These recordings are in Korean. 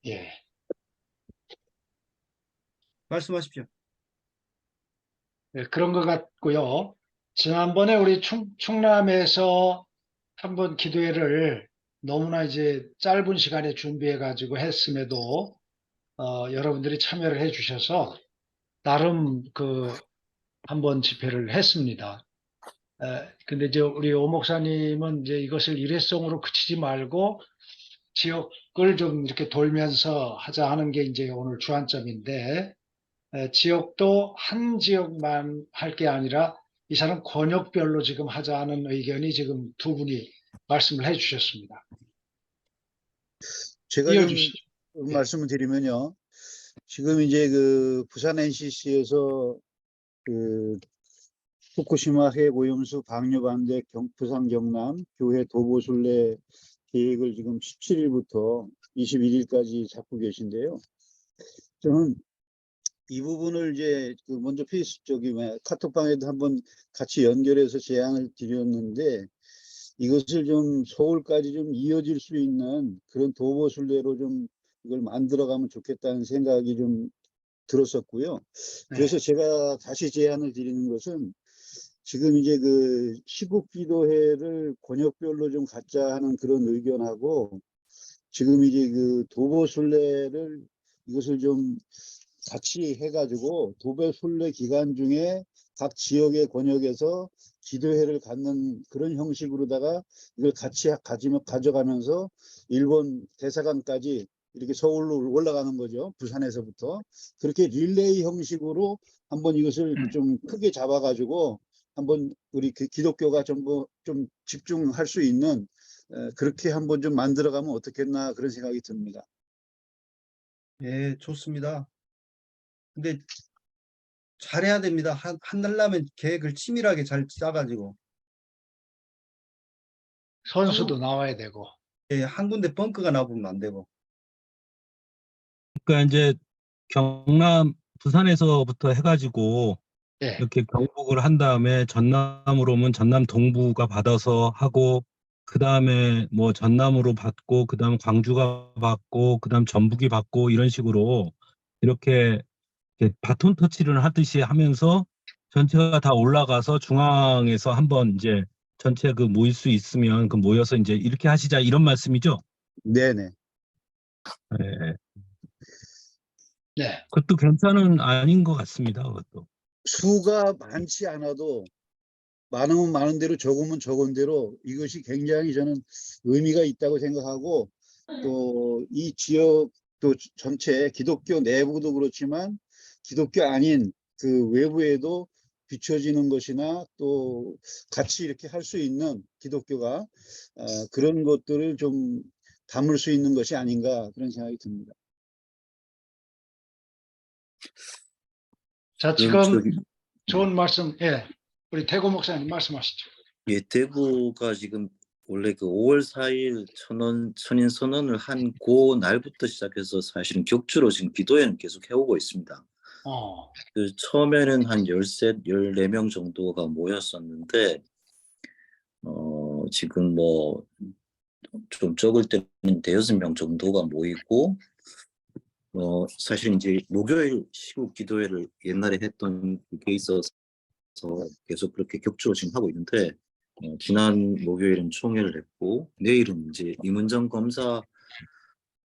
예. 말씀하십시오. 네, 그런 것 같고요. 지난번에 우리 충남에서 한번 기도회를 너무나 이제 짧은 시간에 준비해 가지고 했음에도 여러분들이 참여를 해 주셔서 나름 그 한번 집회를 했습니다. 근데 이제 우리 오 목사님은 이제 이것을 일회성으로 그치지 말고 지역을 좀 이렇게 돌면서 하자 하는 게 이제 오늘 주안점인데, 지역도 한 지역만 할 게 아니라 이 사람 권역별로 지금 하자는 의견이 지금 두 분이 말씀을 해 주셨습니다. 제가 좀 이어주시죠. 말씀을 드리면요. 지금 이제 그 부산 NCC에서 그 후쿠시마 핵오염수 방류 반대 부산 경남 교회 도보순례 계획을 지금 17일부터 21일까지 잡고 계신데요. 저는 이 부분을 이제 그 먼저 카톡방에도 한번 같이 연결해서 제안을 드렸는데, 이것을 좀 서울까지 좀 이어질 수 있는 그런 도보순례로 좀 이걸 만들어가면 좋겠다는 생각이 좀 들었었고요. 그래서 제가 다시 제안을 드리는 것은, 지금 이제 그 시국기도회를 권역별로 좀 갖자 하는 그런 의견하고, 지금 이제 그 도보순례를 이것을 좀 같이 해가지고 도보순례 기간 중에 각 지역의 권역에서 기도회를 갖는 그런 형식으로다가 이걸 같이 가져가면서 일본 대사관까지 이렇게 서울로 올라가는 거죠. 부산에서부터. 그렇게 릴레이 형식으로 한번 이것을 좀 크게 잡아가지고 한번 우리 기독교가 전부 좀 집중할 수 있는, 그렇게 한번 좀 만들어가면 어떻겠나 그런 생각이 듭니다. 예, 좋습니다. 근데 잘해야 됩니다. 한달라면 계획을 치밀하게 잘 짜가지고. 선수도 나와야 되고. 예, 한 군데 벙커가 나오면 안 되고. 그러니까 이제 경남 부산에서부터 해가지고 예. 이렇게 경북을 한 다음에 전남으로 오면 전남 동부가 받아서 하고, 그 다음에 뭐 전남으로 받고, 그 다음 광주가 받고, 그 다음 전북이 받고, 이런 식으로 이렇게 바톤 터치를 하듯이 하면서 전체가 다 올라가서 중앙에서 한번 이제 전체 그 모일 수 있으면 그 모여서 이제 이렇게 하시자, 이런 말씀이죠? 네네. 네. 네. 그것도 괜찮은 아닌 것 같습니다. 그것도. 수가 많지 않아도 많으면 많은 대로 적으면 적은 대로 이것이 굉장히 저는 의미가 있다고 생각하고, 또 이 지역 또 전체 기독교 내부도 그렇지만 기독교 아닌 그 외부에도 비춰지는 것이나 또 같이 이렇게 할 수 있는 기독교가 그런 것들을 좀 담을 수 있는 것이 아닌가 그런 생각이 듭니다. 자, 지금 좋은 말씀, 우리 태고 목사님 말씀하시죠. 예, 대구가 지금 원래 그 5월 4일 천인 선언을 한 그 날부터 시작해서 사실은 격주로 지금 기도회는 계속 해오고 있습니다. 그 처음에는 한 13, 14명 정도가 모였었는데, 지금 뭐 좀 적을 때는 대여섯 명 정도가 모이고, 사실 이제 목요일 시국 기도회를 옛날에 했던 게 있어서 계속 그렇게 격주로 지금 하고 있는데, 지난 목요일은 총회를 했고, 내일은 이제 임은정 검사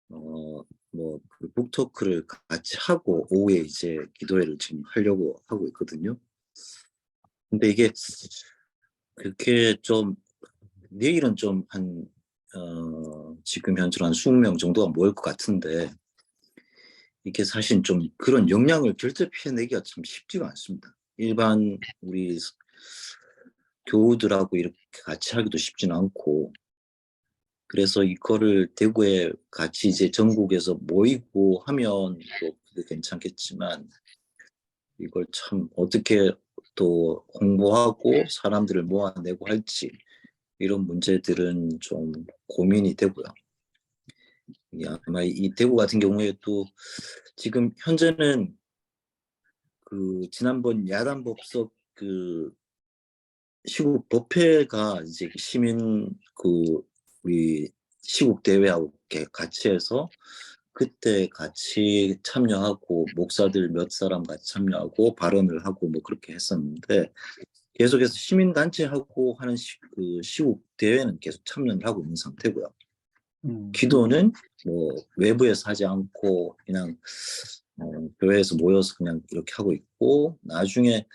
그 북토크를 같이 하고 오후에 이제 기도회를 지금 하려고 하고 있거든요. 근데 이게 그렇게 좀 내일은 좀 한 지금 현재로 한 20명 정도가 모일 것 같은데, 이게 사실 좀 그런 역량을 결집해내기가 참 쉽지가 않습니다. 일반 우리 교우들하고 이렇게 같이 하기도 쉽지는 않고, 그래서 이거를 대구에 같이 이제 전국에서 모이고 하면 또 그게 괜찮겠지만, 이걸 참 어떻게 또 홍보하고 사람들을 모아내고 할지, 이런 문제들은 좀 고민이 되고요. 아마 이 대구 같은 경우에 또 지금 현재는 그 지난번 야단 법석 그 시국 법회가 이제 시민 그 우리 시국 대회하고 이렇게 같이 해서 그때 같이 참여하고 목사들 몇 사람 같이 참여하고 발언을 하고 뭐 그렇게 했었는데 계속해서 시민단체하고 하는 그 시국 대회는 계속 참여를 하고 있는 상태고요. 기도는 뭐 외부에서 하지 않고 그냥 교회에서 모여서 그냥 이렇게 하고 있고 나중에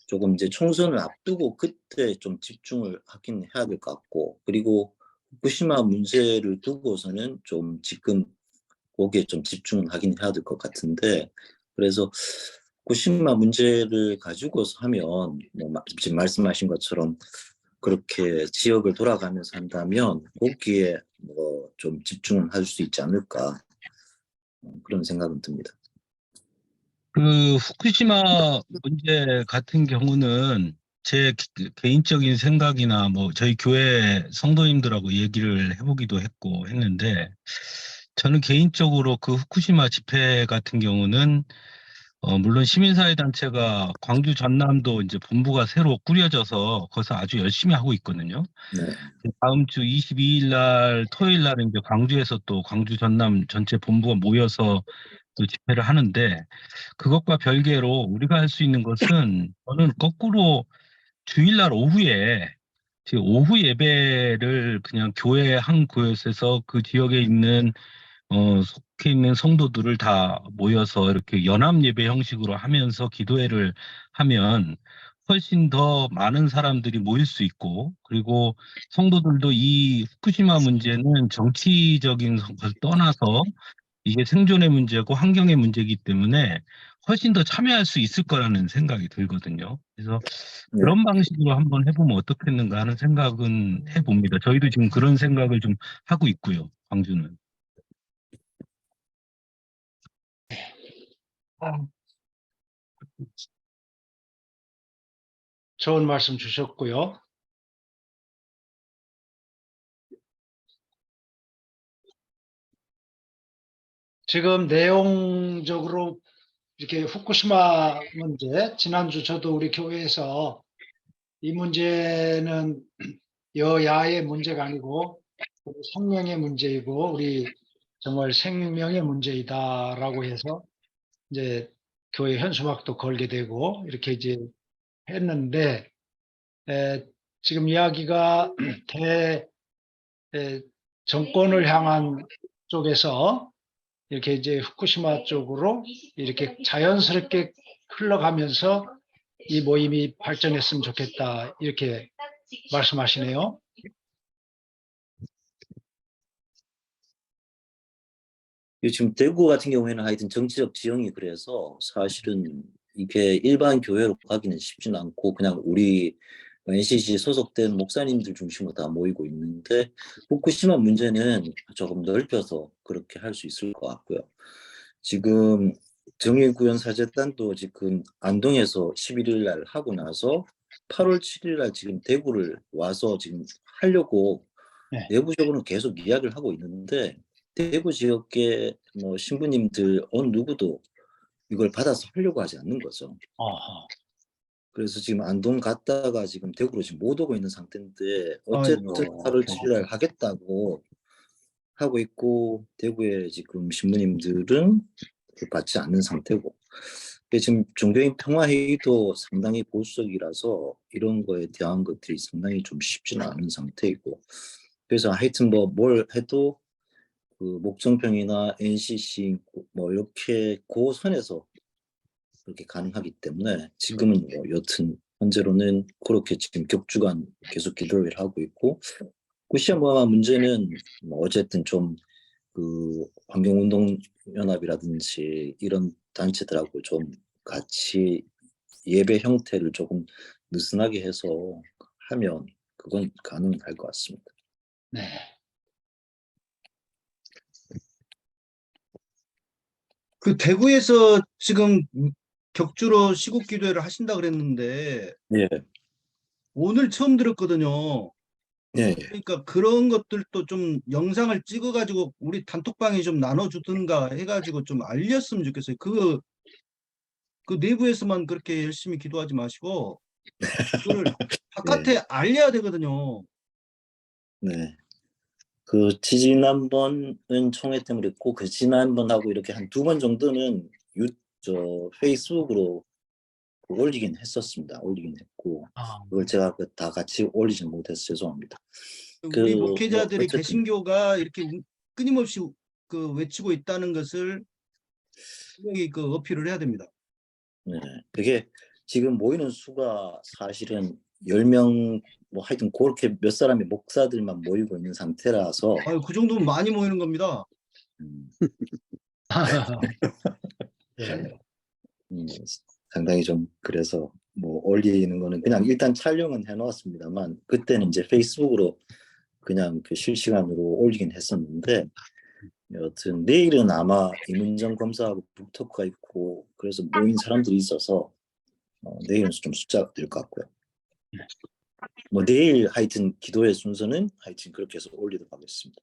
조금 이제 총선을 앞두고 그때 좀 집중을 하긴 해야 될 것 같고 그리고 후쿠시마 문제를 두고서는 좀 지금 거기에 좀 집중을 하긴 해야 될 것 같은데 그래서 후쿠시마 문제를 가지고서 하면 뭐 지금 말씀하신 것처럼 그렇게 지역을 돌아가면서 한다면 거기에 뭐 좀 집중을 할 수 있지 않을까 그런 생각은 듭니다. 그 후쿠시마 문제 같은 경우는 제 개인적인 생각이나 뭐 저희 교회 성도님들하고 얘기를 해보기도 했고 했는데 저는 개인적으로 그 후쿠시마 집회 같은 경우는 물론 시민사회단체가 광주 전남도 이제 본부가 새로 꾸려져서 거기서 아주 열심히 하고 있거든요. 네, 다음 주 22일 날 토요일 날은 이제 광주에서 또 광주 전남 전체 본부가 모여서 또 집회를 하는데 그것과 별개로 우리가 할 수 있는 것은 저는 거꾸로 주일날 오후에 지금 오후 예배를 그냥 교회 한 곳에서 그 지역에 있는 속해 있는 성도들을 다 모여서 이렇게 연합 예배 형식으로 하면서 기도회를 하면 훨씬 더 많은 사람들이 모일 수 있고 그리고 성도들도 이 후쿠시마 문제는 정치적인 것을 떠나서 이게 생존의 문제고 환경의 문제이기 때문에 훨씬 더 참여할 수 있을 거라는 생각이 들거든요. 그래서 네. 그런 방식으로 한번 해보면 어떻겠는가 하는 생각은 해봅니다. 저희도 지금 그런 생각을 좀 하고 있고요, 광주는. 좋은 말씀 주셨고요. 지금 내용적으로 이렇게 후쿠시마 문제, 지난주 저도 우리 교회에서 이 문제는 여야의 문제가 아니고 우리 생명의 문제이고 우리 정말 생명의 문제이다라고 해서 이제 교회 현수막도 걸게 되고 이렇게 이제 했는데 지금 이야기가 정권을 향한 쪽에서 이렇게 이제 후쿠시마 쪽으로 이렇게 자연스럽게 흘러가면서 이 모임이 발전했으면 좋겠다 이렇게 말씀하시네요. 지금 대구 같은 경우에는 하여튼 정치적 지형이 그래서 사실은 이게 일반 교회로 가기는 쉽지는 않고 그냥 우리 NCC 소속된 목사님들 중심으로 다 모이고 있는데 후쿠시마 문제는 조금 넓혀서 그렇게 할 수 있을 것 같고요. 지금 정의구현사재단도 지금 안동에서 11일 날 하고 나서 8월 7일 날 지금 대구를 와서 지금 하려고 네. 내부적으로는 계속 이야기를 하고 있는데 대구 지역계 뭐 신부님들 어느 누구도 이걸 받아서 하려고 하지 않는 거죠. 어허. 그래서 지금 안동 갔다가 지금 대구로 지금 못 오고 있는 상태인데 어쨌든 아이고, 8월 7일 날 하겠다고 하고 있고 대구에 지금 신부님들은 받지 않는 상태고 지금 종교인 평화회의도 상당히 보수적이라서 이런 거에 대한 것들이 상당히 좀 쉽지는 않은 상태이고 그래서 하여튼 뭐 뭘 해도 그 목정평이나 NCC 뭐 이렇게 그 선에서 그렇게 가능하기 때문에 지금은 뭐 여튼 현재로는 그렇게 지금 격주간 계속 기도를 하고 있고 쿠시야마 문제는 뭐 어쨌든 좀 그 환경운동연합이라든지 이런 단체들하고 좀 같이 예배 형태를 조금 느슨하게 해서 하면 그건 가능할 것 같습니다. 네. 그 대구에서 지금 격주로 시국 기도회를 하신다 그랬는데 예, 오늘 처음 들었거든요. 예, 그러니까 그런 것들도 좀 영상을 찍어가지고 우리 단톡방에 좀 나눠주든가 해가지고 좀 알렸으면 좋겠어요. 그 내부에서만 그렇게 열심히 기도하지 마시고 그걸 예, 바깥에 알려야 되거든요. 네. 그 지지난번은 총회 때문에 그랬고 그 지난번하고 이렇게 한 2번 정도는 페이스북으로 올리긴 했었습니다. 올리긴 했고 아, 그걸 제가 다 같이 올리진 못해서 죄송합니다. 우리 뭐 목회자들이 어쨌든 개신교가 이렇게 끊임없이 그 외치고 있다는 것을 분명히 그 어필을 해야 됩니다. 네, 그게 지금 모이는 수가 사실은 10명 뭐 하여튼 그렇게 몇 사람의 목사들만 모이고 있는 상태라서 아유, 그 정도면 많이 모이는 겁니다. 음, 예. 음, 상당히 좀 그래서 뭐 올리는 거는 그냥 일단 촬영은 해놓았습니다만 그때는 이제 페이스북으로 그냥 그 실시간으로 올리긴 했었는데 여튼 내일은 아마 이문정 검사하고 북토크가 있고 그래서 모인 사람들이 있어서 내일은 좀 숫자가 될 것 같고요. 뭐 내일 하여튼 기도의 순서는 하여튼 그렇게 해서 올리도록 하겠습니다.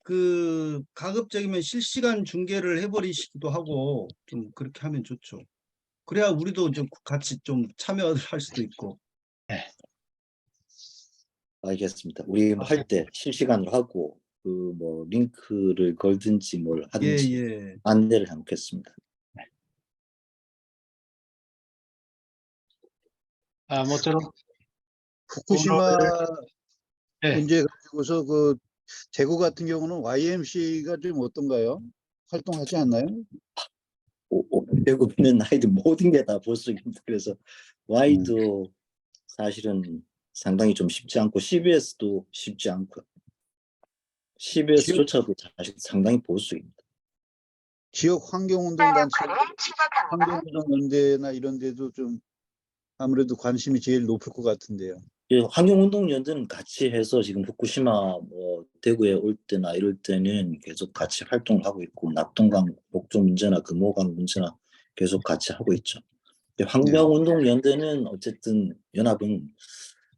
그 가급적이면 실시간 중계를 해버리시기도 하고 좀 그렇게 하면 좋죠. 그래야 우리도 좀 같이 좀 참여를 할 수도 있고. 알겠습니다. 우리 할 때 실시간으로 하고 그 뭐 링크를 걸든지 뭘 예, 하든지 예. 안내를 해놓겠습니다. 모쪼록 후쿠시마 예. 문제 가지고서 그 대구 같은 경우는 YMC가 좀 어떤가요? 활동하지 않나요? 대구는 하여튼 모든 게 다 보수입니다. 그래서 Y도 사실은 상당히 좀 쉽지 않고 CBS도 쉽지 않고 지역, CBS조차도 사실 상당히 보수입니다. 지역 환경운동 단체, 환경운동연대나 이런 데도 좀 아무래도 관심이 제일 높을 것 같은데요. 예, 환경운동연대는 같이 해서 지금 후쿠시마 뭐 대구에 올 때나 이럴 때는 계속 같이 활동을 하고 있고 낙동강 복조 문제나 금호강 문제나 계속 같이 하고 있죠. 환경운동연대는 어쨌든 연합은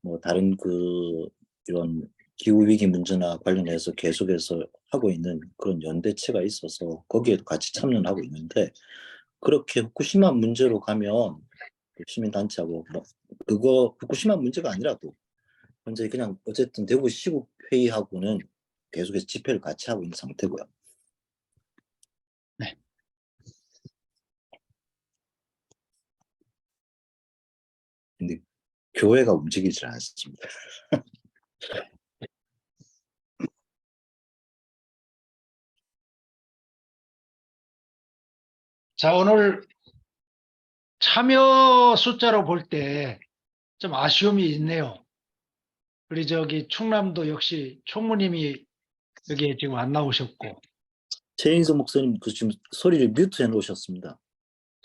뭐 다른 그 이런 기후위기 문제나 관련해서 계속해서 하고 있는 그런 연대체가 있어서 거기에도 같이 참여를 하고 있는데 그렇게 후쿠시마 문제로 가면 그 시민단체하고 뭐 그거 후쿠시마 문제가 아니라도 현재 그냥 어쨌든 대구 시국 회의하고는 계속해서 집회를 같이 하고 있는 상태고요. 네. 근데 교회가 움직이질 않습니다. 자, 오늘 참여 숫자로 볼 때 좀 아쉬움이 있네요. 우리 저기 충남도 역시 총무님이 여기에 지금 안 나오셨고, 최인서 목사님 그 지금 소리를 뮤트 해놓으셨습니다.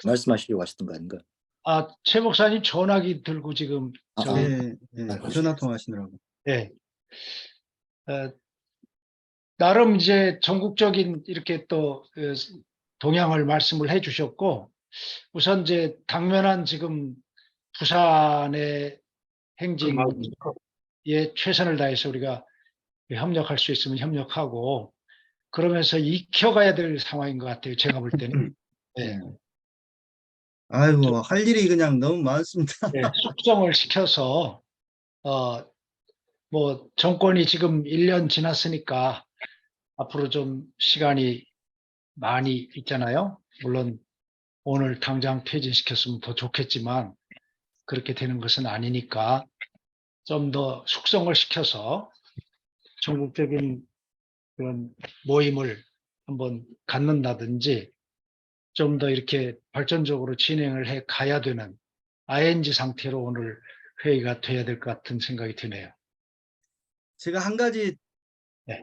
말씀하시려고 하시던 거 아닌가? 최 목사님 전화기 들고 지금 저기, 예, 예. 전화 통화하시느라고. 예. 어, 나름 이제 전국적인 이렇게 또 동향을 말씀을 해 주셨고, 우선 이제 당면한 지금 부산의 행진에 최선을 다해서 우리가 협력할 수 있으면 협력하고, 그러면서 익혀가야 될 상황인 것 같아요. 제가 볼 때는. 예. 아이고, 할 일이 그냥 너무 많습니다. 예, 숙성을 시켜서, 어, 뭐, 정권이 지금 1년 지났으니까 앞으로 좀 시간이 많이 있잖아요. 물론 오늘 당장 퇴진시켰으면 더 좋겠지만 그렇게 되는 것은 아니니까 좀 더 숙성을 시켜서 전국적인 그런 모임을 한번 갖는다든지 좀 더 이렇게 발전적으로 진행을 해 가야 되는 ING 상태로 오늘 회의가 돼야 될 것 같은 생각이 드네요. 제가 한 가지 네.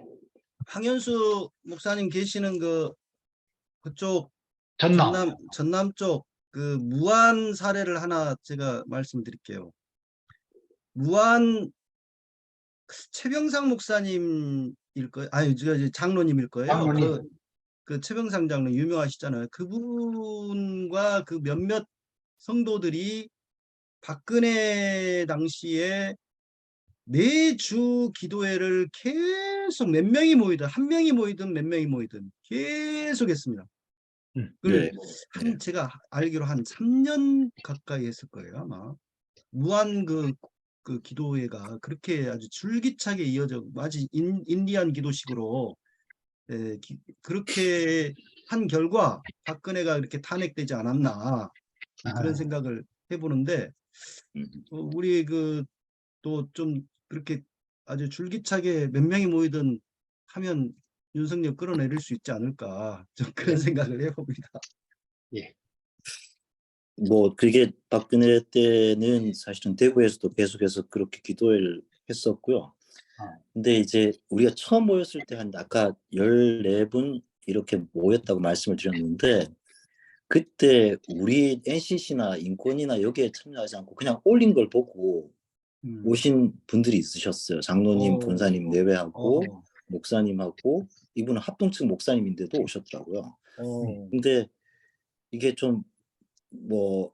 황현수 목사님 계시는 그쪽 전남. 전남 쪽 그 무안 사례를 하나 제가 말씀드릴게요. 무안 최병상 목사님일 거예요. 아니, 장로님일 거예요. 장로님. 그 최병상 장로 유명하시잖아요. 그분과 그 몇몇 성도들이 박근혜 당시에 매주 기도회를 계속 몇 명이 모이든 한 명이 모이든 몇 명이 모이든 계속 했습니다. 네. 제가 알기로 한 3년 가까이 했을 거예요, 아마. 무한 그 기도회가 그렇게 아주 줄기차게 이어져 마치 인디안 기도식으로 그렇게 한 결과 박근혜가 이렇게 탄핵되지 않았나 그런 생각을 해보는데 음. 우리 그 또 좀 그렇게 아주 줄기차게 몇 명이 모이든 하면 윤석열 끌어내릴 수 있지 않을까 좀 그런 생각을 해봅니다. 예. 뭐 그게 박근혜 때는 사실은 대구에서도 계속해서 그렇게 기도회를 했었고요. 근데 이제 우리가 처음 모였을 때 한 아까 14분 이렇게 모였다고 말씀을 드렸는데 그때 우리 NCC나 인권이나 여기에 참여하지 않고 그냥 올린 걸 보고 오신 분들이 있으셨어요. 장로님, 본사님 내외하고 목사님하고 이분은 합동측 목사님인데도 오셨더라고요. 근데 이게 좀 뭐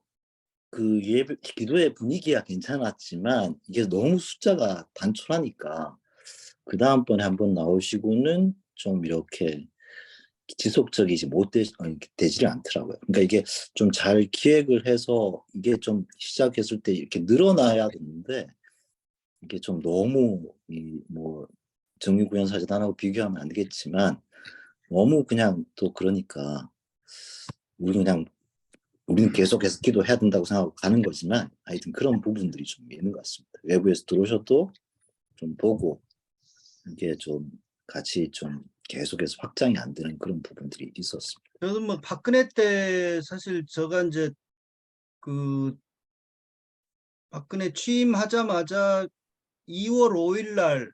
그 예배 기도의 분위기가 괜찮았지만 이게 너무 숫자가 단촐하니까 그 다음번에 한번 나오시고는 좀 이렇게 지속적이지 되지를 않더라고요. 그러니까 이게 좀 잘 기획을 해서 이게 좀 시작했을 때 이렇게 늘어나야 되는데 이게 좀 너무 이 뭐 정유구현사재단하고 비교하면 안 되겠지만 너무 그냥 또 그러니까 우리는 계속해서 기도해야 된다고 생각하고 가는 거지만 하여튼 그런 부분들이 좀 있는 것 같습니다. 외부에서 들어오셔도 좀 보고 이게 좀 같이 좀 계속해서 확장이 안 되는 그런 부분들이 있었습니다. 저는 뭐 박근혜 때 사실 제가 이제 그 박근혜 취임하자마자 2월 5일 날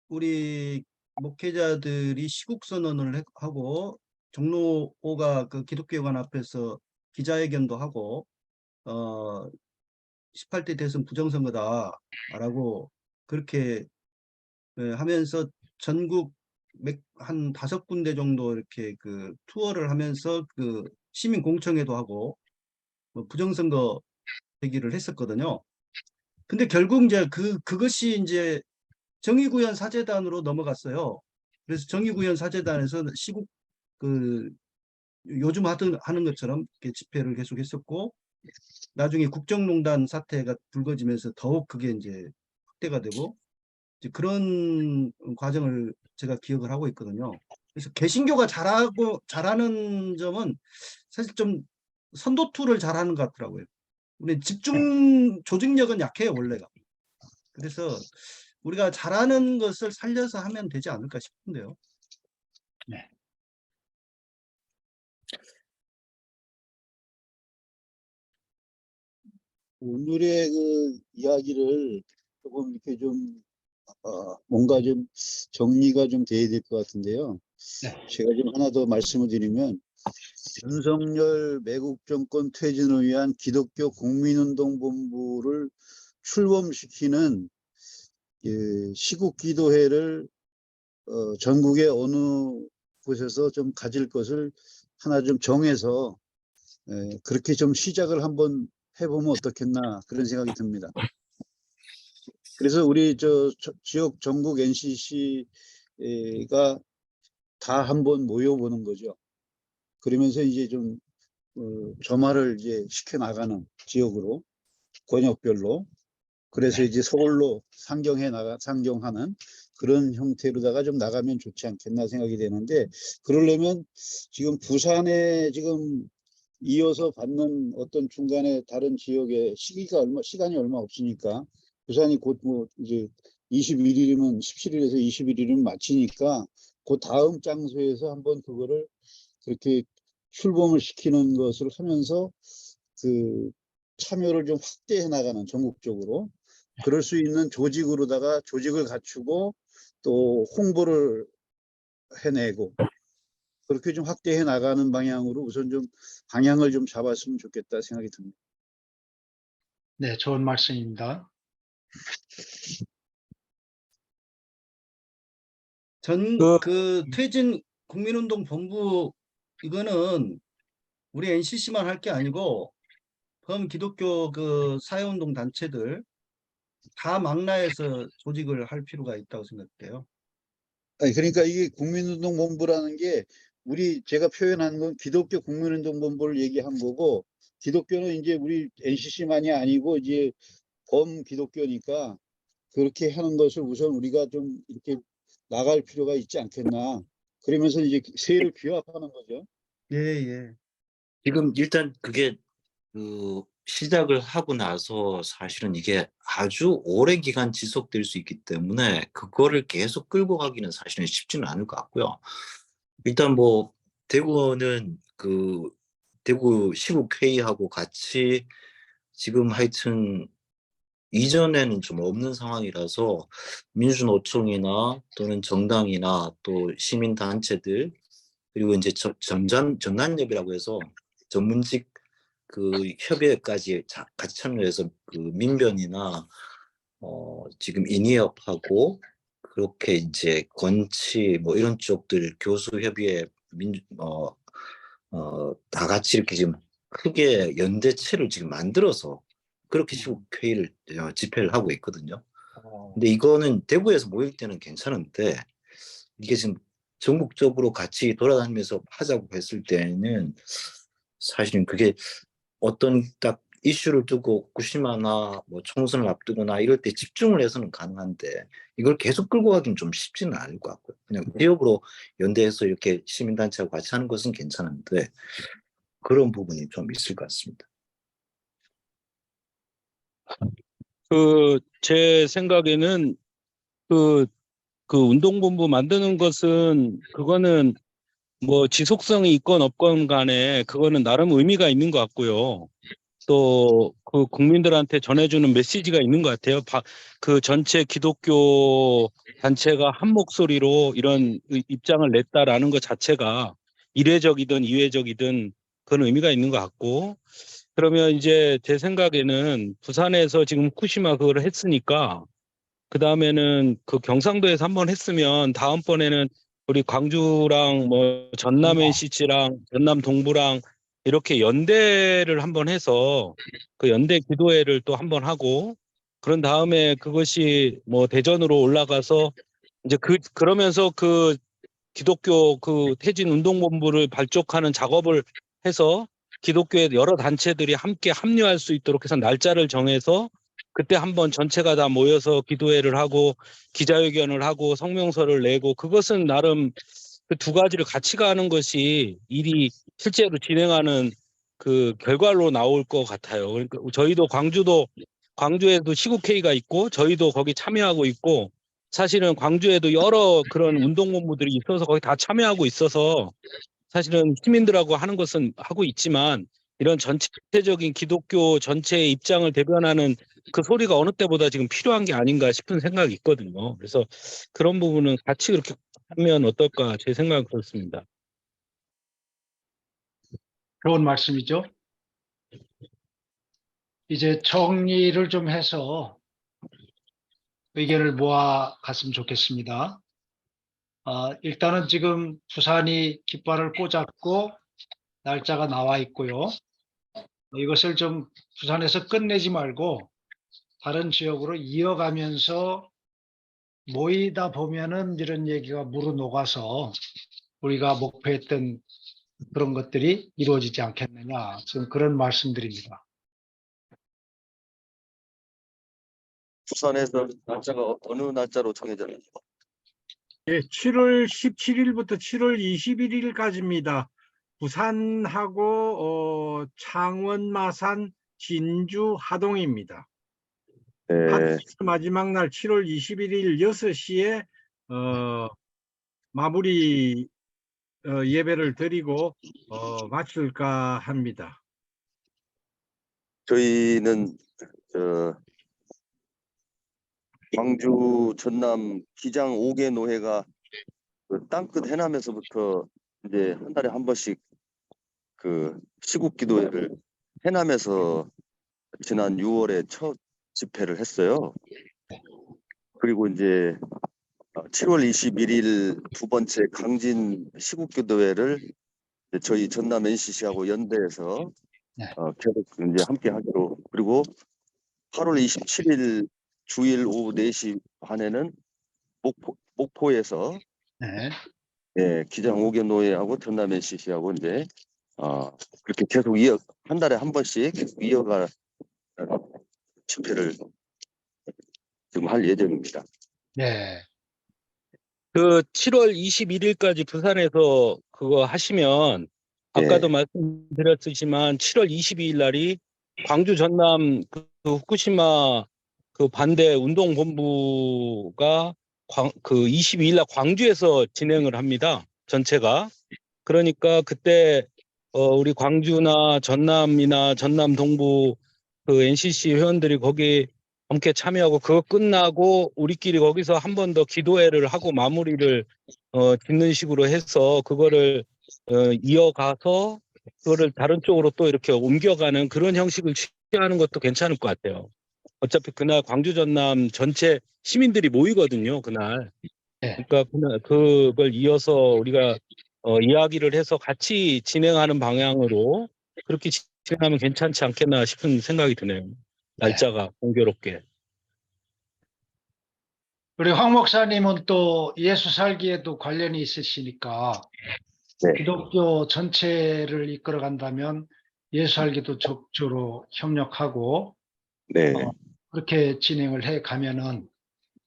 우리 목회자들이 시국 선언을 하고 종로가 그 기독교회관 앞에서 기자회견도 하고 18대 대선 부정선거다라고 그렇게 하면서 전국 한 5군데 정도 이렇게 그 투어를 하면서 그 시민 공청회도 하고 뭐 부정선거 얘기를 했었거든요. 근데 결국 이제 그것이 이제 정의구현 사재단으로 넘어갔어요. 그래서 정의구현 사재단에서 시국 그 요즘 하는 것처럼 이렇게 집회를 계속 했었고 나중에 국정농단 사태가 불거지면서 더욱 그게 이제 확대가 되고 이제 그런 과정을 제가 기억을 하고 있거든요. 그래서 개신교가 잘하는 점은 사실 좀 선도투를 잘하는 것 같더라고요. 우리 집중 조직력은 약해요, 원래가. 그래서 우리가 잘하는 것을 살려서 하면 되지 않을까 싶은데요. 네. 오늘의 그 이야기를 조금 이렇게 좀 뭔가 좀 정리가 좀 돼야 될 것 같은데요. 네. 제가 좀 하나 더 말씀을 드리면 윤석열 매국 정권 퇴진을 위한 기독교 국민운동본부를 출범시키는 시국 기도회를 전국의 어느 곳에서 좀 가질 것을 하나 좀 정해서 그렇게 좀 시작을 한번 해보면 어떻겠나 그런 생각이 듭니다. 그래서 우리 지역 전국 NCC가 다 한번 모여보는 거죠. 그러면서 이제 좀 점화를 이제 시켜 나가는 지역으로 권역별로 그래서 이제 서울로 상경하는 그런 형태로다가 좀 나가면 좋지 않겠나 생각이 되는데 그러려면 지금 부산에 지금 이어서 받는 어떤 중간에 다른 지역의 시간이 얼마 없으니까 부산이 곧 뭐 이제 21일이면 17일에서 21일이면 마치니까 그 다음 장소에서 한번 그거를 그렇게 출범을 시키는 것을 하면서 그 참여를 좀 확대해 나가는 전국적으로 그럴 수 있는 조직으로다가 조직을 갖추고 또 홍보를 해내고 그렇게 좀 확대해 나가는 방향으로 우선 좀 방향을 좀 잡았으면 좋겠다 생각이 듭니다. 네, 좋은 말씀입니다. 그 퇴진 국민운동 본부 이거는 우리 NCC만 할 게 아니고 범 기독교 그 사회운동 단체들 다 망라해서 조직을 할 필요가 있다고 생각돼요. 아니, 그러니까 이게 국민운동본부라는 게 제가 표현한 건 기독교 국민운동본부를 얘기한 거고 기독교는 이제 우리 NCC만이 아니고 이제 범기독교니까 그렇게 하는 것을 우선 우리가 좀 이렇게 나갈 필요가 있지 않겠나. 그러면서 이제 세를 규합하는 거죠. 예, 예. 지금 일단 그게 그 시작을 하고 나서 사실은 이게 아주 오랜 기간 지속될 수 있기 때문에 그거를 계속 끌고 가기는 사실은 쉽지는 않을 것 같고요. 일단 뭐 대구는 그 대구 시국회의하고 같이 지금 하여튼 이전에는 좀 없는 상황이라서 민주노총이나 또는 정당이나 또 시민단체들 그리고 이제 전남협이라고 해서 전문직 그 협의회까지 같이 참여해서 그 민변이나 지금 인이협하고 그렇게 이제 건치 뭐 이런 쪽들 교수협의회 다 같이 이렇게 지금 크게 연대체를 지금 만들어서 그렇게 시국 회의를 집회를 하고 있거든요. 근데 이거는 대구에서 모일 때는 괜찮은데 이게 지금 전국적으로 같이 돌아다니면서 하자고 했을 때는 사실은 그게 어떤 딱 이슈를 두고 후쿠시마나 뭐 총선을 앞두거나 이럴 때 집중을 해서는 가능한데 이걸 계속 끌고 가기는 좀 쉽지는 않을 것 같고요. 그냥 지역으로 연대해서 이렇게 시민단체하고 같이 하는 것은 괜찮은데 그런 부분이 좀 있을 것 같습니다. 제 생각에는 그 운동본부 만드는 것은 그거는 뭐 지속성이 있건 없건 간에 그거는 나름 의미가 있는 것 같고요. 또 그 국민들한테 전해주는 메시지가 있는 것 같아요. 그 전체 기독교 단체가 한 목소리로 이런 입장을 냈다라는 것 자체가 이례적이든 이례적이든 그런 의미가 있는 것 같고, 그러면 이제 제 생각에는 부산에서 지금 후쿠시마 그걸 했으니까 그 다음에는 그 경상도에서 한번 했으면 다음번에는 우리 광주랑 뭐 전남 NCC랑 전남 동부랑 이렇게 연대를 한번 해서 그 연대 기도회를 또 한번 하고, 그런 다음에 그것이 뭐 대전으로 올라가서 이제 그러면서 그 기독교 그 태진 운동본부를 발족하는 작업을 해서 기독교의 여러 단체들이 함께 합류할 수 있도록 해서 날짜를 정해서 그때 한번 전체가 다 모여서 기도회를 하고 기자회견을 하고 성명서를 내고, 그것은 나름 그 두 가지를 같이 가는 것이 일이 실제로 진행하는 그 결과로 나올 것 같아요. 그러니까 저희도 광주에도 시국회의가 있고 저희도 거기 참여하고 있고, 사실은 광주에도 여러 그런 운동본부들이 있어서 거기 다 참여하고 있어서 사실은 시민들하고 하는 것은 하고 있지만 이런 전체적인 기독교 전체의 입장을 대변하는 그 소리가 어느 때보다 지금 필요한 게 아닌가 싶은 생각이 있거든요. 그래서 그런 부분은 같이 그렇게 하면 어떨까 제 생각은 그렇습니다. 좋은 말씀이죠. 이제 정리를 좀 해서 의견을 모아 갔으면 좋겠습니다. 일단은 지금 부산이 깃발을 꽂았고 날짜가 나와 있고요. 이것을 좀 부산에서 끝내지 말고 다른 지역으로 이어가면서 모이다 보면은 이런 얘기가 무르녹아서 우리가 목표했던 그런 것들이 이루어지지 않겠느냐, 지금 그런 말씀드립니다. 부산에서 날짜가 어느 날짜로 정해졌나요? 예, 7월 17일부터 7월 21일까지입니다. 부산하고 창원, 마산, 진주, 하동입니다. 네, 마지막 날 7월 21일 6시에 마무리 예배를 드리고 마칠까 합니다. 저희는 광주 전남 기장 5개 노회가 그 땅끝 해남에서부터 이제 한 달에 한 번씩 그 시국 기도회를 해남에서 지난 6월에 첫 집회를 했어요. 그리고 이제 7월 21일 두 번째 강진 시국 기도회를 저희 전남 NCC하고 연대해서 네. 계속 이제 함께 하기로, 그리고 8월 27일 주일 오후 4시 반에는 목포에서 네. 예, 기장 5개 노회하고 전남 NCC하고 이제 그렇게 계속 한 달에 한 번씩 계속 이어가 집회를 지금 할 예정입니다. 네. 그 7월 21일까지 부산에서 그거 하시면 아까도 예. 말씀드렸지만 7월 22일 날이 광주 전남 그 후쿠시마 그 반대 운동본부가 그 22일 날 광주에서 진행을 합니다. 전체가. 그러니까 그때 우리 광주나 전남이나 전남 동부 그 NCC 회원들이 거기 함께 참여하고 그거 끝나고 우리끼리 거기서 한 번 더 기도회를 하고 마무리를 짓는 식으로 해서 그거를 이어가서 그거를 다른 쪽으로 또 이렇게 옮겨가는 그런 형식을 취하는 것도 괜찮을 것 같아요. 어차피 그날 광주 전남 전체 시민들이 모이거든요. 그날. 네. 그러니까 그걸 이어서 우리가 이야기를 해서 같이 진행하는 방향으로 그렇게 진행하면 괜찮지 않겠나 싶은 생각이 드네요. 날짜가 공교롭게. 우리 황 목사님은 또 예수 살기에도 관련이 있으시니까 네. 기독교 전체를 이끌어 간다면 예수 살기도 적극적으로 협력하고 네. 그렇게 진행을 해 가면은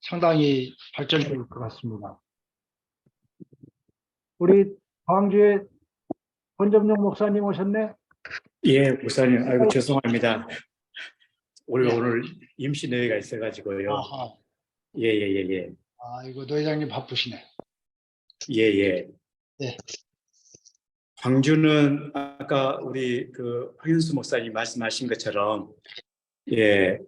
상당히 발전될 것 같습니다. 우리 광주에 권점용 목사님 오셨네? 예, 목사님, 아이고, 죄송합니다. 우리가 오늘 임시회의가 있어가지고요. 아하. 예, 예, 예, 예. 이거 노회장님 바쁘시네. 예, 예. 네. 광주는 아까 우리 그 황윤수 목사님 말씀하신 것처럼, 예,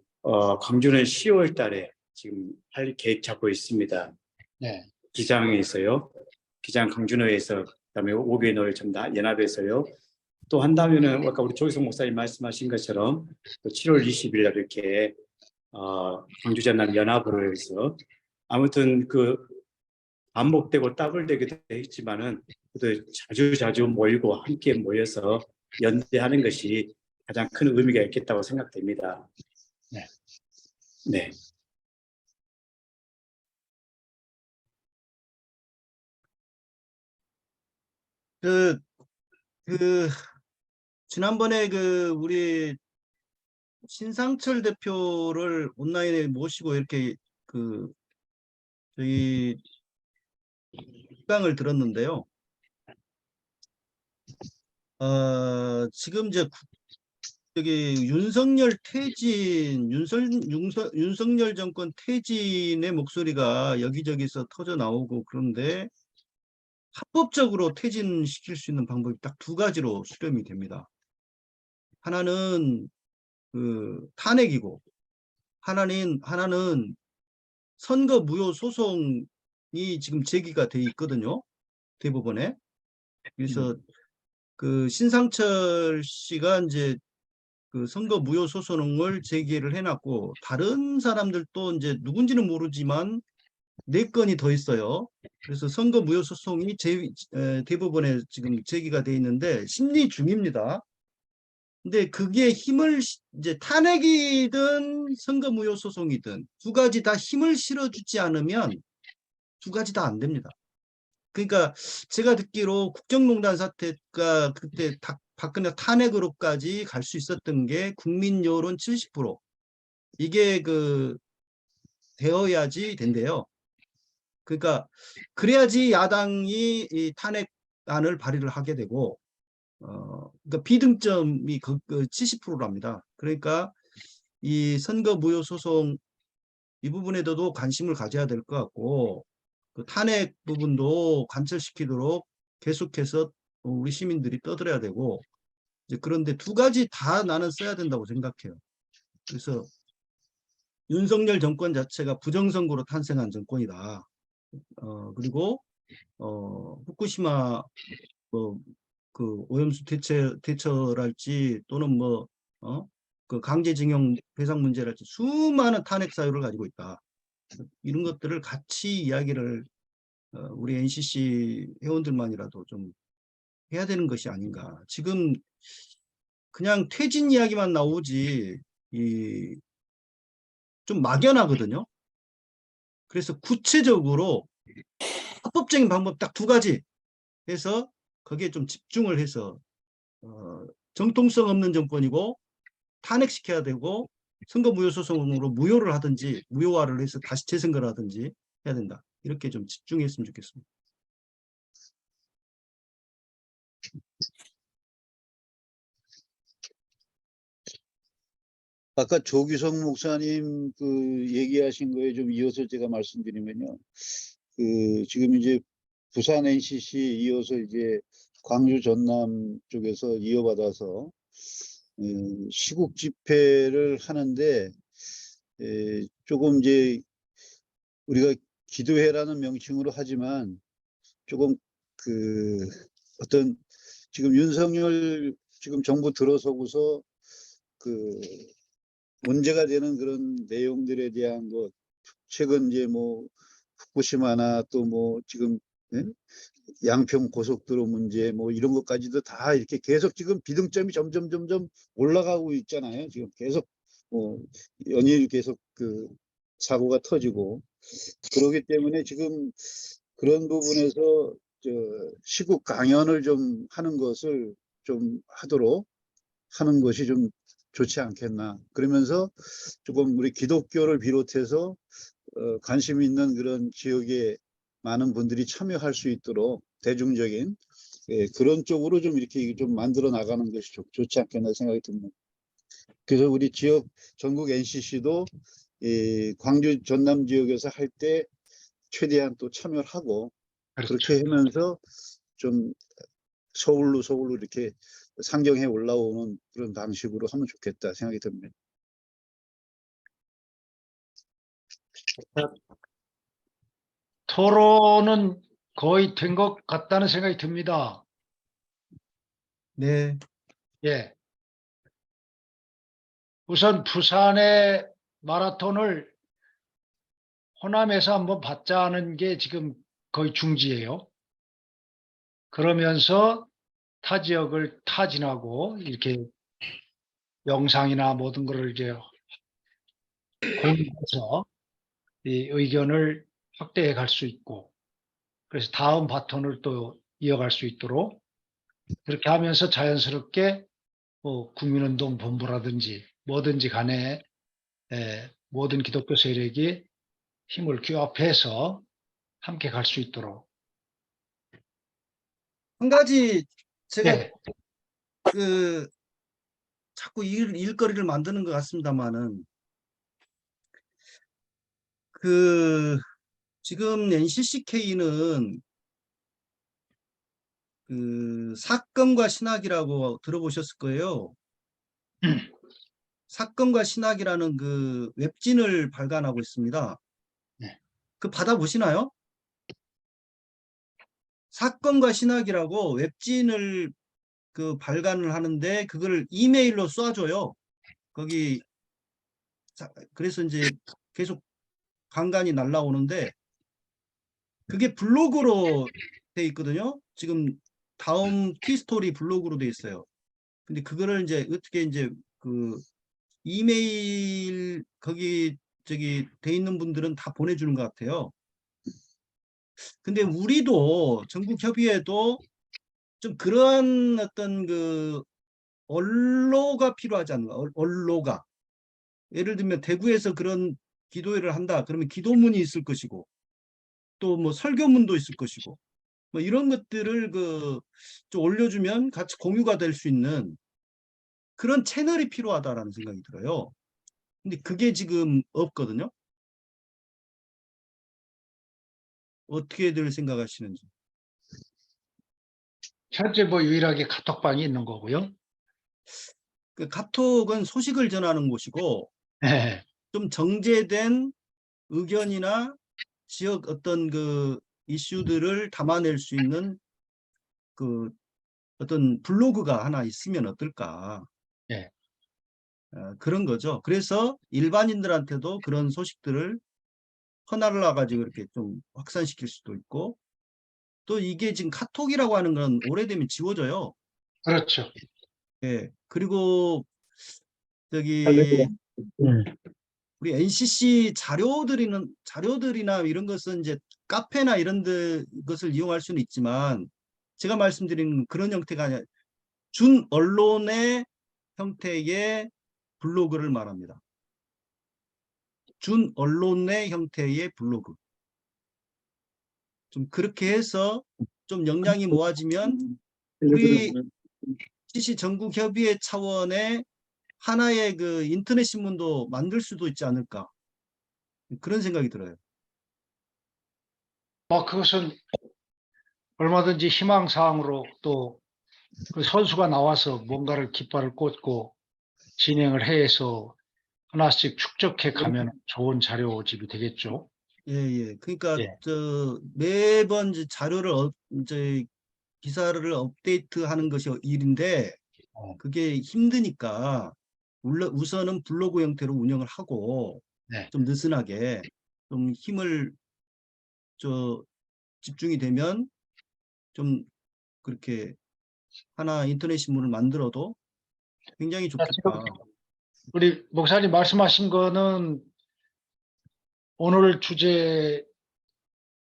광주는 10월 달에 지금 할 계획 잡고 있습니다. 네. 기장에서요. 기장 광주노회에서, 그다음에 오비노회 좀 연합에서요. 또 한다면은 아까 우리 조기성 목사님 말씀하신 것처럼 또 7월 20일 날 이렇게 광주 전남 연합으로 해서 아무튼 그 반복되고 더블되기도 했지만은 그래도 자주 모이고 함께 모여서 연대하는 것이 가장 큰 의미가 있겠다고 생각됩니다. 네. 네. 지난번에 우리 신상철 대표를 온라인에 모시고 이렇게 저희 입방을 들었는데요. 지금 이제 여기 윤석열 퇴진, 윤석열 정권 퇴진의 목소리가 여기저기서 터져 나오고 그런데 합법적으로 퇴진시킬 수 있는 방법이 딱 두 가지로 수렴이 됩니다. 하나는 탄핵이고 하나는 선거 무효 소송이 지금 제기가 돼 있거든요. 대법원에. 그래서 신상철 씨가 이제 선거 무효 소송을 제기를 해놨고 다른 사람들도 이제 누군지는 모르지만 4건이 더 있어요. 그래서 선거 무효 소송이 대법원에 지금 제기가 돼 있는데 심리 중입니다. 근데 그게 이제 탄핵이든 선거 무효 소송이든 두 가지 다 힘을 실어주지 않으면 두 가지 다 안 됩니다. 그러니까 제가 듣기로 국정농단 사태가 그때 박근혜 탄핵으로까지 갈 수 있었던 게 국민 여론 70% 이게 되어야지 된대요. 그러니까 그래야지 야당이 이 탄핵안을 발의를 하게 되고 그러니까 비등점이 70%랍니다. 그러니까 이 선거 무효 소송 이 부분에도 관심을 가져야 될 것 같고 탄핵 부분도 관철시키도록 계속해서 우리 시민들이 떠들어야 되고 이제 그런데 두 가지 다 나는 써야 된다고 생각해요. 그래서 윤석열 정권 자체가 부정선거로 탄생한 정권이다. 그리고 후쿠시마 오염수 대처랄지 또는 강제징용 배상 문제랄지 수많은 탄핵 사유를 가지고 있다. 이런 것들을 같이 이야기를 우리 NCC 회원들만이라도 좀 해야 되는 것이 아닌가. 지금 그냥 퇴진 이야기만 나오지 좀 막연하거든요. 그래서 구체적으로 합법적인 방법 딱 두 가지 해서 거기에 좀 집중을 해서 정통성 없는 정권이고 탄핵시켜야 되고 선거 무효 소송으로 무효를 하든지 무효화를 해서 다시 재선거를 하든지 해야 된다. 이렇게 좀 집중했으면 좋겠습니다. 아까 조규성 목사님 그 얘기하신 거에 좀 이어서 제가 말씀드리면요. 그 지금 이제 부산 NCC 이어서 이제 광주 전남 쪽에서 이어받아서 시국 집회를 하는데 조금 이제 우리가 기도회라는 명칭으로 하지만 조금 그 어떤 지금 윤석열 지금 정부 들어서고서 그 문제가 되는 그런 내용들에 대한 것, 최근 이제 뭐 후쿠시마나 또 뭐 지금 양평 고속도로 문제 뭐 이런 것까지도 다 이렇게 계속 지금 비등점이 점점 올라가고 있잖아요. 지금 계속 연일 계속 그 사고가 터지고 그러기 때문에 지금 그런 부분에서 시국 강연을 좀 하는 것을 좀 하도록 하는 것이 좀 좋지 않겠나. 그러면서 조금 우리 기독교를 비롯해서 관심 있는 그런 지역에 많은 분들이 참여할 수 있도록 대중적인 그런 쪽으로 좀 이렇게 좀 만들어 나가는 것이 좋지 않겠나 생각이 듭니다. 그래서 우리 지역 전국 NCC도 광주 전남 지역에서 할 때 최대한 또 참여를 하고 그렇죠. 그렇게 하면서 좀 서울로 이렇게 상경해 올라오는 그런 방식으로 하면 좋겠다 생각이 듭니다. 토론은 거의 된 것 같다는 생각이 듭니다. 네. 예. 우선 부산의 마라톤을 호남에서 한번 받자는 게 지금 거의 중지예요. 그러면서 타 지역을 타진하고 이렇게 영상이나 모든 것을 이제 공유해서 이 의견을 확대해 갈 수 있고, 그래서 다음 바톤을 또 이어갈 수 있도록 그렇게 하면서 자연스럽게 뭐 국민운동 본부라든지 뭐든지 간에 모든 기독교 세력이 힘을 규합해서 함께 갈 수 있도록. 한 가지 제가 예, 그 자꾸 일거리를 만드는 것 같습니다만은 그 지금 NCCK는 그 사건과 신학이라고 들어보셨을 거예요. 사건과 신학이라는 그 웹진을 발간하고 있습니다. 네. 그 받아보시나요? 사건과 신학이라고 웹진을 그 발간을 하는데 그걸 이메일로 쏴줘요. 거기 그래서 이제 계속 간간이 날라오는데 그게 블로그로 돼 있거든요. 지금 다음 티스토리 블로그로 돼 있어요. 근데 그거를 이제 어떻게 이제 그 이메일 거기 저기 돼 있는 분들은 다 보내주는 것 같아요. 근데 우리도 전국협의회도 좀 그런 어떤 그 언로가 필요하지 않나? 언로가. 예를 들면 대구에서 그런 기도회를 한다. 그러면 기도문이 있을 것이고 또 뭐 설교문도 있을 것이고 뭐 이런 것들을 그 좀 올려주면 같이 공유가 될 수 있는 그런 채널이 필요하다라는 생각이 들어요. 근데 그게 지금 없거든요. 어떻게들 생각하시는지. 현재 뭐 유일하게 카톡방이 있는 거고요. 그 카톡은 소식을 전하는 곳이고 예, 좀 정제된 의견이나 지역 어떤 그 이슈들을 담아낼 수 있는 그 어떤 블로그가 하나 있으면 어떨까. 예. 그런 거죠. 그래서 일반인들한테도 그런 소식들을 퍼날라 가지고 이렇게 좀 확산시킬 수도 있고 또 이게 지금 카톡이라고 하는 건 오래되면 지워져요. 그렇죠. 예. 그리고 저기 우리 NCC 자료들이나 이런 것은 이제 카페나 이런 것을 이용할 수는 있지만 제가 말씀드린 그런 형태가 아니라 준 언론의 형태의 블로그를 말합니다. 준 언론의 형태의 블로그. 좀 그렇게 해서 좀 역량이 모아지면 우리 CC 전국 협의회 차원의 하나의 그 인터넷 신문도 만들 수도 있지 않을까 그런 생각이 들어요. 뭐 그것은 얼마든지 희망사항으로 또 그 선수가 나와서 뭔가를 깃발을 꽂고 진행을 해서 하나씩 축적해 가면 좋은 자료집이 되겠죠. 예. 그러니까 예. 저 매번 이제 자료를 이제 기사를 업데이트하는 것이 일인데 그게 힘드니까 우선은 블로그 형태로 운영을 하고 네. 좀 느슨하게 좀 힘을 집중이 되면 좀 그렇게 하나 인터넷 신문을 만들어도 굉장히 자, 지금 좋겠다. 우리 목사님 말씀하신 거는 오늘 주제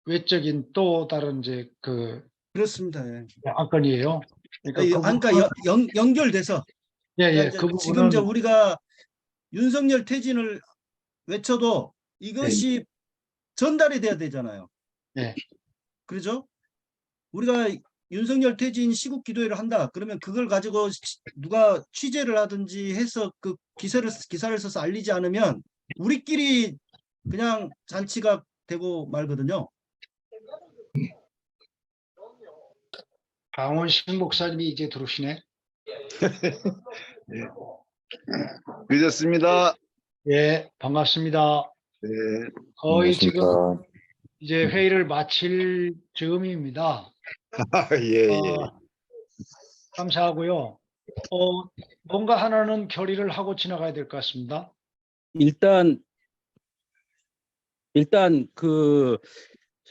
외적인 또 다른 이제 그 그렇습니다. 예. 안건이에요. 그러니까 그 그러니까 부분은 연결돼서 그러니까 이제 그 지금 이제 부분은 우리가 윤석열 퇴진을 외쳐도 이것이 전달이 돼야 되잖아요. 예. 그렇죠? 우리가 윤석열 퇴진 시국 기도회를 한다. 그러면 그걸 가지고 누가 취재를 하든지 해서 그 기사를 써서 알리지 않으면 우리끼리 그냥 잔치가 되고 말거든요. 강원식 목사님이 이제 들어오시네. 늦었습니다. 예, 반갑습니다. 네. 거의 지금 안녕하십니까. 이제 회의를 마칠 즈음입니다. 예. 감사하고요. 뭔가 하나는 결의를 하고 지나가야 될 것 같습니다. 일단 그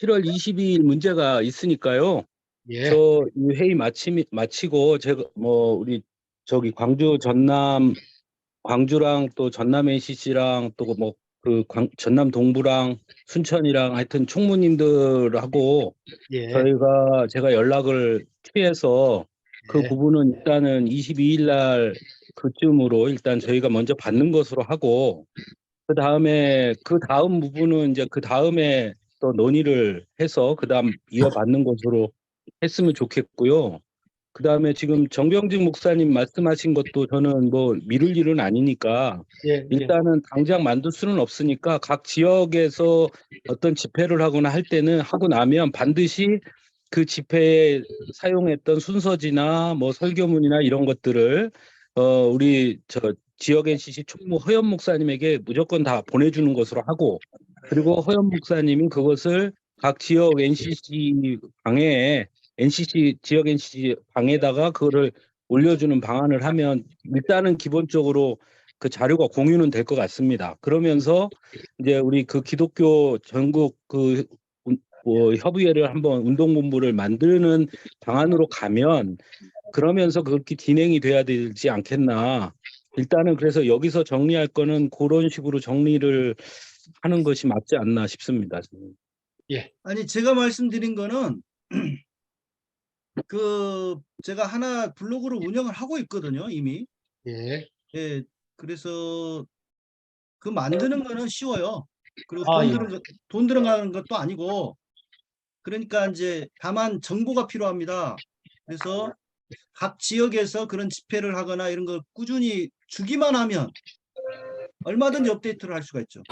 7월 22일 문제가 있으니까요. 예, 저 이 회의 마치고 제가 뭐 우리 저기 광주랑 또 전남 NCC랑 또 뭐 그 전남 동부랑 순천이랑 하여튼 총무님들하고 예, 제가 연락을 취해서 그 예. 부분은 일단은 22일 날 그쯤으로 일단 저희가 먼저 받는 것으로 하고 그 다음 부분은 이제 그 다음에 또 논의를 해서 그 다음 이어받는 것으로 했으면 좋겠고요. 그 다음에 지금 정병진 목사님 말씀하신 것도 저는 뭐 미룰 일은 아니니까 예. 일단은 당장 만들 수는 없으니까 각 지역에서 어떤 집회를 하거나 할 때는 하고 나면 반드시 그 집회에 사용했던 순서지나 뭐 설교문이나 이런 것들을 우리 저 지역 NCC 총무 허연 목사님에게 무조건 다 보내주는 것으로 하고 그리고 허연 목사님이 그것을 각 지역 NCC 방에 지역 NCC 방에다가 그거를 올려주는 방안을 하면 일단은 기본적으로 그 자료가 공유는 될 것 같습니다. 그러면서 이제 우리 그 기독교 전국 뭐 협의회를 한번 운동본부를 만드는 방안으로 가면 그러면서 그렇게 진행이 돼야 되지 않겠나. 일단은 그래서 여기서 정리할 거는 그런 식으로 정리를 하는 것이 맞지 않나 싶습니다. 아니 제가 말씀드린 거는 그 제가 하나 블로그를 운영을 하고 있거든요, 이미. 예. 예. 그래서 그 만드는 거는 쉬워요. 그리고 예. 돈 들어가는 것도 아니고 그러니까 이제 다만 정보가 필요합니다. 그래서 각 지역에서 그런 집회를 하거나 이런 걸 꾸준히 주기만 하면 얼마든지 업데이트를 할 수가 있죠.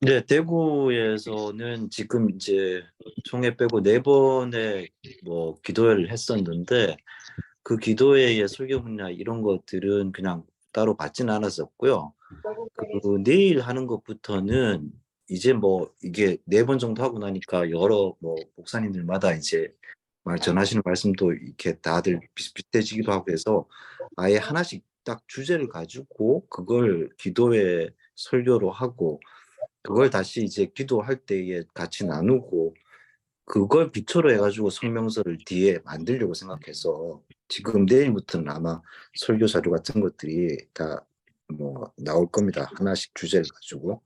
네, 대구에서는 지금 이제 총회 빼고 4번의 뭐 기도회를 했었는데 그 기도회의 설교문이나 이런 것들은 그냥 따로 받지는 않았었고요. 그 내일 하는 것부터는 이제 뭐 이게 4번 정도 하고 나니까 여러 뭐 목사님들마다 이제 전하시는 말씀도 이렇게 다들 비슷비슷해지기도 하고 해서 아예 하나씩 딱 주제를 가지고 그걸 기도회 설교로 하고 그걸 다시 이제 기도할 때에 같이 나누고 그걸 기초로 해가지고 성명서를 뒤에 만들려고 생각해서 지금 내일부터는 아마 설교 자료 같은 것들이 다 뭐 나올 겁니다. 하나씩 주제를 가지고.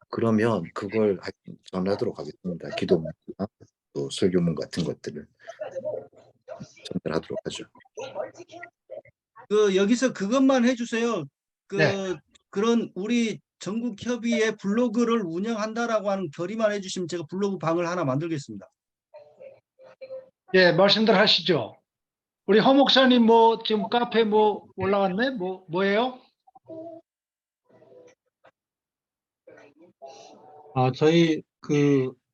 그러면 그걸 전하도록 하겠습니다. 기도문이나 또 설교문 같은 것들을 전달하도록 하죠. 그 여기서 그것만 해주세요. 네. 그런 우리 전국 협의회 블로그를 운영한다라고 하는 결의만 해주시면 제가 블로그 방을 하나 만들겠습니다. 예, 말씀들 하시죠. 우리 허 목사님 뭐 지금 카페 뭐 올라왔네? 뭐예요? 저희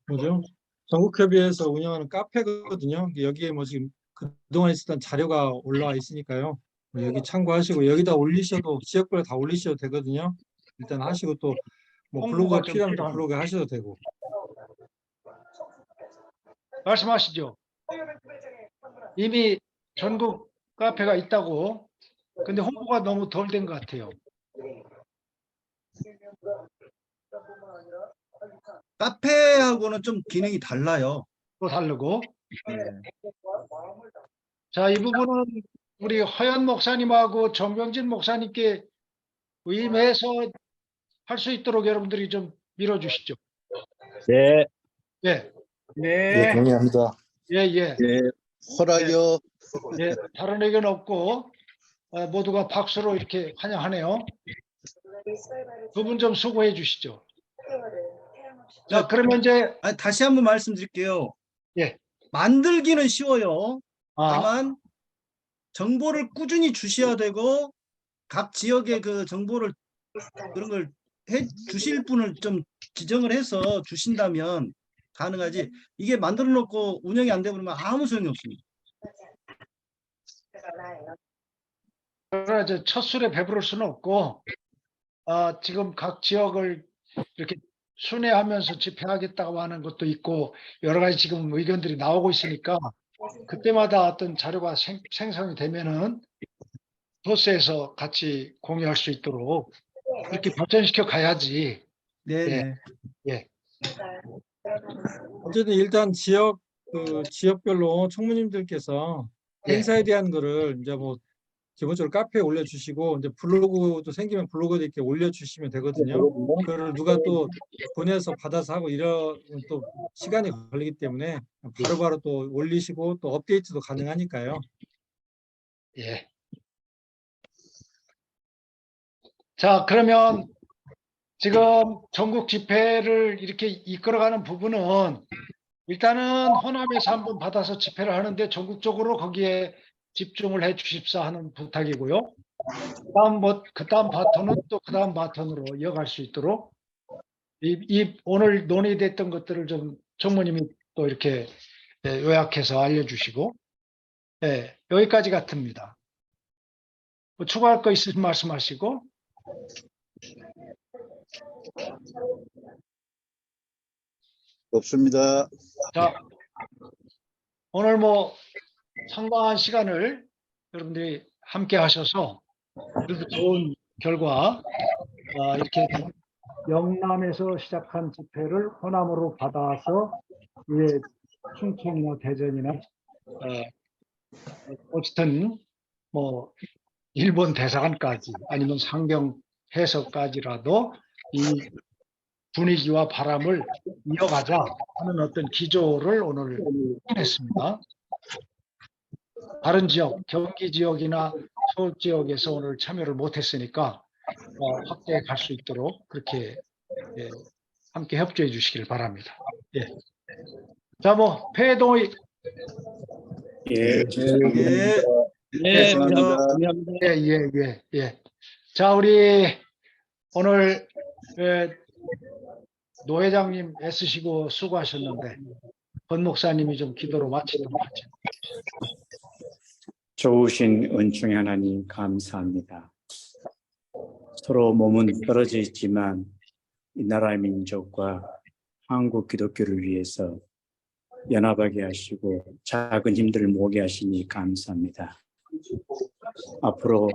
뭐죠? 전국협의회에서 운영하는 카페거든요. 여기에 뭐 지금 그동안 있었던 자료가 올라와 있으니까요. 여기 참고하시고 여기다 올리셔도 지역별로 다 올리셔도 되거든요. 일단 하시고 또 뭐 홍보가 블로그가 좀 필요하면 또 필요합니다. 블로그 하셔도 되고. 말씀하시죠. 이미 전국 카페가 있다고. 근데 홍보가 너무 덜 된 것 같아요. 카페하고는 좀 기능이 달라요. 또 다르고. 네. 자, 이 부분은 우리 허연 목사님하고 정병진 목사님께 의임해서 할 수 있도록 여러분들이 좀 밀어주시죠. 네. 예, 예, 네. 동의합니다. 예, 예. 예, 허락이요. 예, 다른 의견 없고 모두가 박수로 이렇게 환영하네요. 두 분 좀 수고해 주시죠. 자, 그러면 이제 다시 한번 말씀드릴게요. 예. 만들기는 쉬워요. 아, 다만 정보를 꾸준히 주셔야 되고 각 지역의 그 정보를 그런 걸 해 주실 분을 좀 지정을 해서 주신다면 가능하지. 이게 만들어 놓고 운영이 안 되면 아무 소용이 없습니다. 그러나 이제 첫 술에 배부를 수는 없고 지금 각 지역을 이렇게 순회하면서 집회하겠다고 하는 것도 있고 여러 가지 지금 의견들이 나오고 있으니까 그때마다 어떤 자료가 생성이 되면은 소스에서 같이 공유할 수 있도록 이렇게 발전시켜 가야지. 네네. 예. 어쨌든 일단 지역별로 총무님들께서 예. 행사에 대한 거를 이제 뭐 기본적으로 카페에 올려주시고 이제 블로그도 생기면 블로그에 이렇게 올려주시면 되거든요. 그걸 누가 또 보내서 받아서 하고 이런 또 시간이 걸리기 때문에 바로바로 또 올리시고 또 업데이트도 가능하니까요. 예. 자, 그러면 지금 전국 집회를 이렇게 이끌어가는 부분은 일단은 호남에서 한번 받아서 집회를 하는데 전국적으로 거기에 집중을 해 주십사 하는 부탁이고요. 그다음 바톤은 또 그다음 바톤으로 이어갈 수 있도록 이 오늘 논의됐던 것들을 좀 총무님이 또 이렇게 요약해서 알려주시고 여기까지 같습니다. 뭐 추가할 거 있으면 말씀하시고. 없습니다. 자, 오늘 뭐 상당한 시간을 여러분들이 함께 하셔서 그래도 좋은 결과 이렇게 영남에서 시작한 집회를 호남으로 받아서 이제 충청이나 대전이나 어쨌든 뭐 일본 대사관까지 아니면 상경 해석까지라도 이 분위기와 바람을 이어가자 하는 어떤 기조를 오늘 했습니다. 다른 지역, 경기 지역이나 서울 지역에서 오늘 참여를 못했으니까 확대해 갈 수 있도록 그렇게 함께 협조해 주시길 바랍니다. 예. 자, 뭐 폐동의 예. 예. 감사합니다. 예. 자, 우리 오늘 노 회장님 애쓰시고 수고하셨는데 권 목사님이 좀 기도로 마치도록 하죠. 좋으신 은총의 하나님 감사합니다. 서로 몸은 떨어져 있지만 이 나라의 민족과 한국 기독교를 위해서 연합하게 하시고 작은 힘들을 모으게 하시니 감사합니다. 앞으로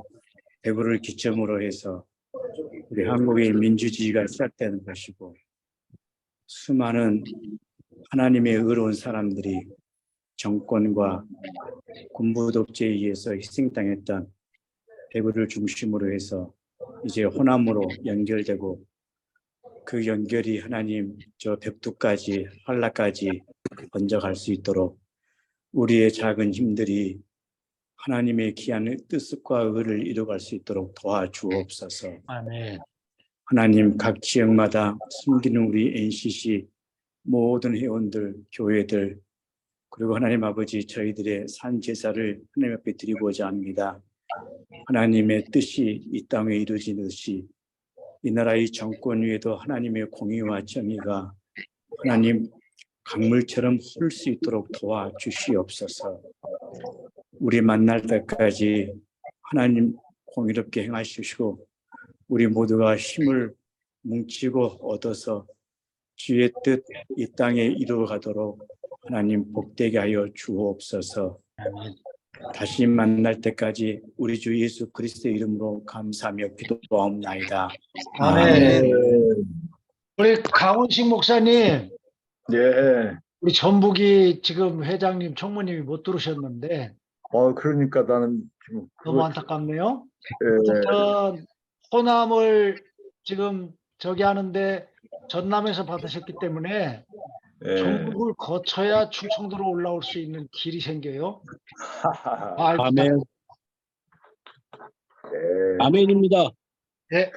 대구를 기점으로 해서 우리 한국의 민주주의가 시작되는 것이고 수많은 하나님의 의로운 사람들이 정권과 군부 독재에 의해서 희생당했던 대구를 중심으로 해서 이제 호남으로 연결되고 그 연결이 하나님 저 벽두까지 한라까지 번져갈 수 있도록 우리의 작은 힘들이 하나님의 귀한 뜻과 의를 이루어갈 수 있도록 도와주옵소서. 아멘. 하나님 각 지역마다 숨기는 우리 NCC 모든 회원들, 교회들, 그리고 하나님 아버지 저희들의 산 제사를 하나님 앞에 드리고자 합니다. 하나님의 뜻이 이 땅에 이루어지듯이 이 나라의 정권 위에도 하나님의 공의와 정의가 하나님 강물처럼 흐를 수 있도록 도와주시옵소서. 우리 만날 때까지 하나님 공의롭게 행하시고 우리 모두가 힘을 뭉치고 얻어서 주의 뜻 이 땅에 이루어가도록 하나님 복되게 하여 주옵소서. 다시 만날 때까지 우리 주 예수 그리스도의 이름으로 감사하며 기도하옵나이다. 아멘. 우리 강훈식 목사님, 예. 우리 전북이 지금 회장님, 총무님이 못 들으셨는데 그러니까 나는 지금 너무 안타깝네요. 예. 어쨌든 호남을 지금 저기 하는데 전남에서 받으셨기 때문에 예. 전북을 거쳐야 충청도로 올라올 수 있는 길이 생겨요. 하하하. 아, 아멘. 예. 아멘입니다. 네.